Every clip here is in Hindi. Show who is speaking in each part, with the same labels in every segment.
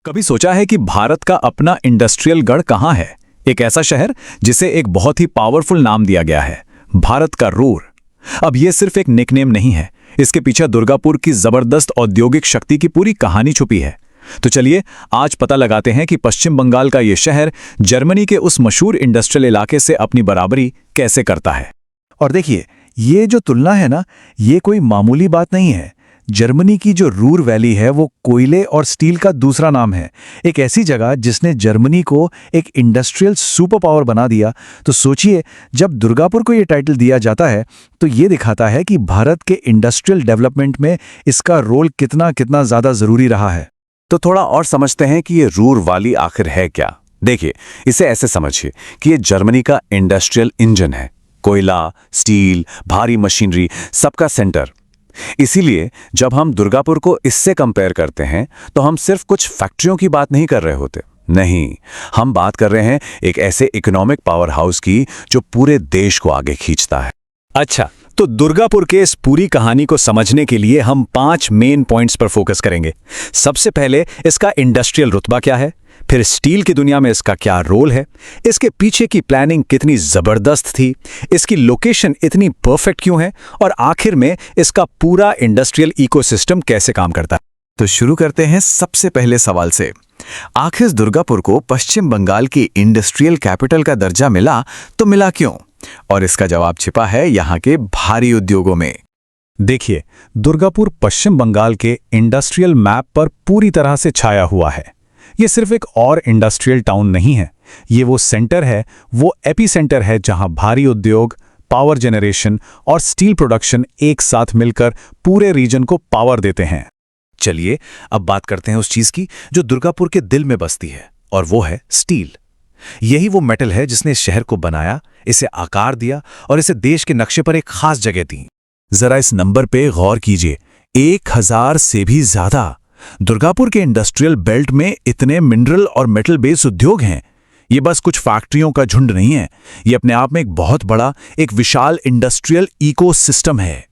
Speaker 1: कभी सोचा है कि भारत का अपना इंडस्ट्रियल गढ़ कहाँ है? एक ऐसा शहर जिसे एक बहुत ही पावरफुल नाम दिया गया है, भारत का रूर। अब यह सिर्फ एक निकनेम नहीं है, इसके पीछे दुर्गापुर की जबरदस्त औद्योगिक शक्ति की पूरी कहानी छुपी है। तो चलिए आज पता लगाते हैं कि पश्चिम बंगाल का यह शहर जर्मनी के उस मशहूर इंडस्ट्रियल इलाके से अपनी बराबरी कैसे करता है।
Speaker 2: और देखिए, ये जो तुलना है ना, ये कोई मामूली बात नहीं है। जर्मनी की जो रूर वैली है वो कोयले और स्टील का दूसरा नाम है। एक ऐसी जगह जिसने जर्मनी को एक इंडस्ट्रियल सुपर पावर बना दिया। तो सोचिए, जब दुर्गापुर को ये टाइटल दिया जाता है तो ये दिखाता है कि भारत के इंडस्ट्रियल डेवलपमेंट में इसका रोल कितना कितना ज़्यादा ज़रूरी रहा है।
Speaker 3: तो थोड़ा और समझते हैं कि ये रूर वैली आखिर है क्या। देखिए, इसे ऐसे समझिए कि ये जर्मनी का इंडस्ट्रियल इंजन है। कोयला, स्टील, भारी मशीनरी, सबका सेंटर। इसीलिए जब हम दुर्गापुर को इससे कंपेयर करते हैं तो हम सिर्फ कुछ फैक्ट्रियों की बात नहीं कर रहे होते। नहीं, हम बात कर रहे हैं एक ऐसे इकोनॉमिक पावर हाउस की जो पूरे देश को आगे खींचता है।
Speaker 1: अच्छा, तो दुर्गापुर के इस पूरी कहानी को समझने के लिए हम 5 मेन पॉइंट्स पर फोकस करेंगे। सबसे पहले इसका इंडस्ट्रियल रुतबा क्या है, फिर स्टील की दुनिया में इसका क्या रोल है, इसके पीछे की प्लानिंग कितनी जबरदस्त थी, इसकी लोकेशन इतनी परफेक्ट क्यों है, और आखिर में इसका पूरा इंडस्ट्रियल इकोसिस्टम कैसे काम करता है।
Speaker 2: तो शुरू करते हैं सबसे पहले सवाल से। आखिर दुर्गापुर को पश्चिम बंगाल की इंडस्ट्रियल कैपिटल का दर्जा मिला तो मिला क्यों? और इसका जवाब छिपा है यहाँ के भारी उद्योगों में।
Speaker 1: देखिए, दुर्गापुर पश्चिम बंगाल के इंडस्ट्रियल मैप पर पूरी तरह से छाया हुआ है। ये सिर्फ एक और इंडस्ट्रियल टाउन नहीं है, ये वो सेंटर है, वो एपी सेंटर है जहां भारी उद्योग, पावर जनरेशन और स्टील प्रोडक्शन एक साथ मिलकर पूरे रीजन को पावर देते हैं।
Speaker 2: चलिए अब बात करते हैं उस चीज की जो दुर्गापुर के दिल में बसती है, और वो है स्टील। यही वो मेटल है जिसने इस शहर को बनाया, इसे आकार दिया और इसे देश के नक्शे पर एक खास जगह दी। जरा इस नंबर पे गौर कीजिए, 1000 से भी ज्यादा। दुर्गापुर के इंडस्ट्रियल बेल्ट में इतने मिनरल और मेटल बेस्ड उद्योग हैं। ये बस कुछ फैक्ट्रियों का झुंड नहीं है, ये अपने आप में एक बहुत बड़ा, एक विशाल इंडस्ट्रियल इकोसिस्टम है।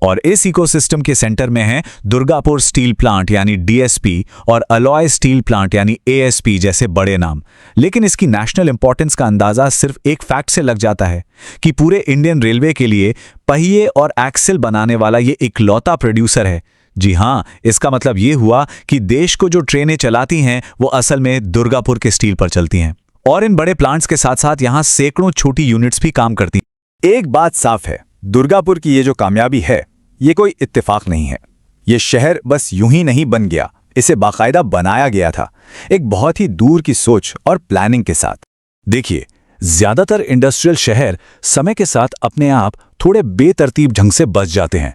Speaker 1: और इस इकोसिस्टम के सेंटर में है दुर्गापुर स्टील प्लांट यानी डीएसपी और अलॉय स्टील प्लांट यानी एएसपी जैसे बड़े नाम। लेकिन इसकी नेशनल इंपॉर्टेंस का अंदाजा सिर्फ एक फैक्ट से लग जाता है कि पूरे इंडियन रेलवे के लिए पहिए और एक्सेल बनाने वाला ये इकलौता प्रोड्यूसर है। जी हाँ, इसका मतलब ये हुआ कि देश को जो ट्रेनें चलाती हैं वो असल में दुर्गापुर के स्टील पर चलती हैं। और इन बड़े प्लांट्स के साथ साथ यहाँ सैकड़ों छोटी यूनिट्स भी काम करती हैं।
Speaker 4: एक बात साफ है, दुर्गापुर की ये जो कामयाबी है ये कोई इत्तेफाक नहीं है। ये शहर बस यूं ही नहीं बन गया, इसे बाकायदा बनाया गया था, एक बहुत ही दूर की सोच और प्लानिंग के साथ।
Speaker 1: देखिए, ज्यादातर इंडस्ट्रियल शहर समय के साथ अपने आप थोड़े बेतरतीब ढंग से बस जाते हैं,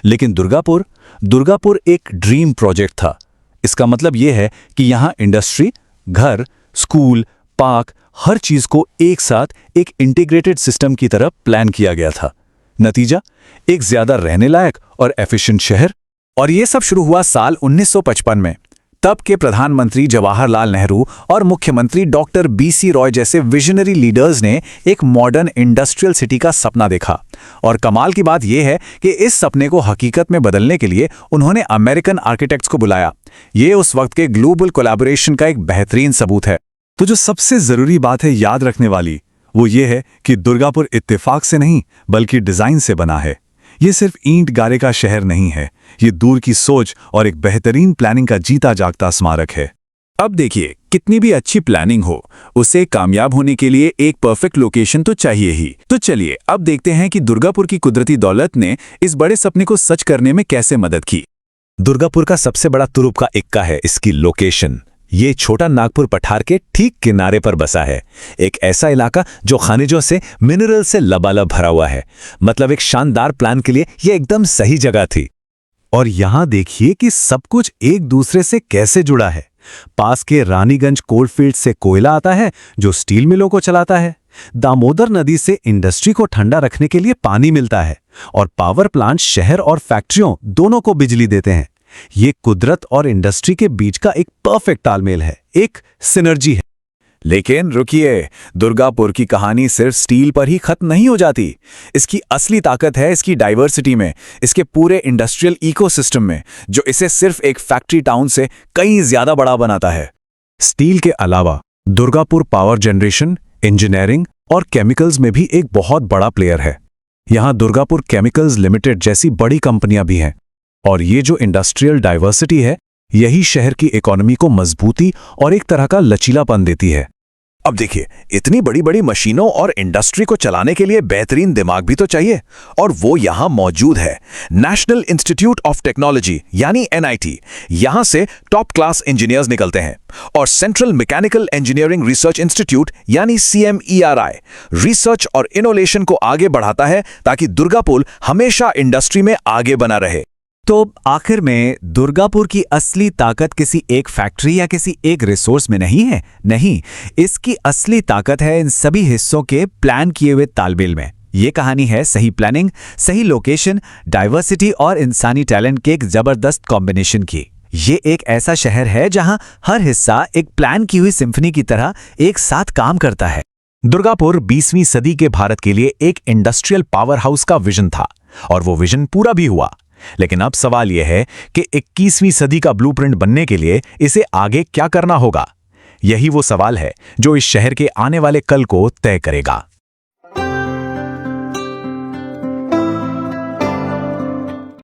Speaker 1: लेकिन दुर्गापुर एक ड्रीम प्रोजेक्ट था। इसका मतलब यह है कि यहाँ इंडस्ट्री, घर, स्कूल, पार्क, हर चीज को एक साथ एक इंटीग्रेटेड सिस्टम की तरह प्लान किया गया था। नतीजा, एक ज्यादा रहने लायक और एफिशिएंट शहर।
Speaker 2: और ये सब शुरू हुआ साल 1955 में। तब के प्रधानमंत्री जवाहरलाल नेहरू और मुख्यमंत्री डॉक्टर बीसी रॉय जैसे विजनरी लीडर्स ने एक मॉडर्न इंडस्ट्रियल सिटी का सपना देखा। और कमाल की बात यह है कि इस सपने को हकीकत में बदलने के लिए उन्होंने अमेरिकन आर्किटेक्ट्स को बुलाया। ये उस वक्त के ग्लोबल कोलैबोरेशन का एक बेहतरीन सबूत है।
Speaker 4: तो जो सबसे जरूरी बात है याद रखने वाली, वो ये है कि दुर्गापुर इत्तेफाक से नहीं बल्कि डिजाइन से बना है। ये सिर्फ ईंट गारे का शहर नहीं है, ये दूर की सोच और एक बेहतरीन प्लानिंग का जीता जागता स्मारक है।
Speaker 2: अब देखिए, कितनी भी अच्छी प्लानिंग हो, उसे कामयाब होने के लिए एक परफेक्ट लोकेशन तो चाहिए ही। तो चलिए अब देखते हैं कि दुर्गापुर की कुदरती दौलत ने इस बड़े सपने को सच करने में कैसे मदद की।
Speaker 1: दुर्गापुर का सबसे बड़ा तुरुप का इक्का है इसकी लोकेशन। ये छोटा नागपुर पठार के ठीक किनारे पर बसा है, एक ऐसा इलाका जो खनिजों से, मिनरल से लबालब भरा हुआ है। मतलब एक शानदार प्लान के लिए ये एकदम सही जगह थी।
Speaker 2: और यहां देखिए कि सब कुछ एक दूसरे से कैसे जुड़ा है। पास के रानीगंज कोलफील्ड से कोयला आता है जो स्टील मिलों को चलाता है। दामोदर नदी से इंडस्ट्री को ठंडा रखने के लिए पानी मिलता है, और पावर प्लांट शहर और फैक्ट्रियों दोनों को बिजली देते हैं। ये कुदरत और इंडस्ट्री के बीच का एक परफेक्ट तालमेल है, एक सिनर्जी है।
Speaker 1: लेकिन रुकिए, दुर्गापुर की कहानी सिर्फ स्टील पर ही खत्म नहीं हो जाती। इसकी असली ताकत है इसकी डाइवर्सिटी में, इसके पूरे इंडस्ट्रियल इकोसिस्टम में, जो इसे सिर्फ एक फैक्ट्री टाउन से कहीं ज्यादा बड़ा बनाता है।
Speaker 2: स्टील के अलावा दुर्गापुर पावर जनरेशन, इंजीनियरिंग और केमिकल्स में भी एक बहुत बड़ा प्लेयर है। यहाँ दुर्गापुर केमिकल्स लिमिटेड जैसी बड़ी कंपनियां भी हैं। और ये जो इंडस्ट्रियल डाइवर्सिटी है, यही शहर की इकोनॉमी को मजबूती और एक तरह का लचीलापन देती है।
Speaker 3: अब देखिए, इतनी बड़ी बड़ी मशीनों और इंडस्ट्री को चलाने के लिए बेहतरीन दिमाग भी तो चाहिए, और वो यहां मौजूद है। नेशनल इंस्टीट्यूट ऑफ टेक्नोलॉजी यानी NIT, यहां से टॉप क्लास इंजीनियर्स निकलते हैं। और central mechanical engineering research institute यानी CMERI रिसर्च और इनोवेशन को आगे बढ़ाता है, ताकि दुर्गापुर हमेशा इंडस्ट्री में आगे बना रहे।
Speaker 1: तो आखिर में दुर्गापुर की असली ताकत किसी एक फैक्ट्री या किसी एक रिसोर्स में नहीं है। नहीं, इसकी असली ताकत है इन सभी हिस्सों के प्लान किए हुए तालमेल में। ये कहानी है सही प्लानिंग, सही लोकेशन, डाइवर्सिटी और इंसानी टैलेंट के एक जबरदस्त कॉम्बिनेशन की। ये एक ऐसा शहर है जहां हर हिस्सा एक प्लान की हुई सिम्फनी की तरह एक साथ काम करता है।
Speaker 2: दुर्गापुर 20वीं सदी के भारत के लिए एक इंडस्ट्रियल पावर हाउस का विजन था, और वो विजन पूरा भी हुआ। लेकिन अब सवाल यह है कि 21वीं सदी का ब्लूप्रिंट बनने के लिए इसे आगे क्या करना होगा। यही वो सवाल है जो इस शहर के आने वाले कल को तय करेगा।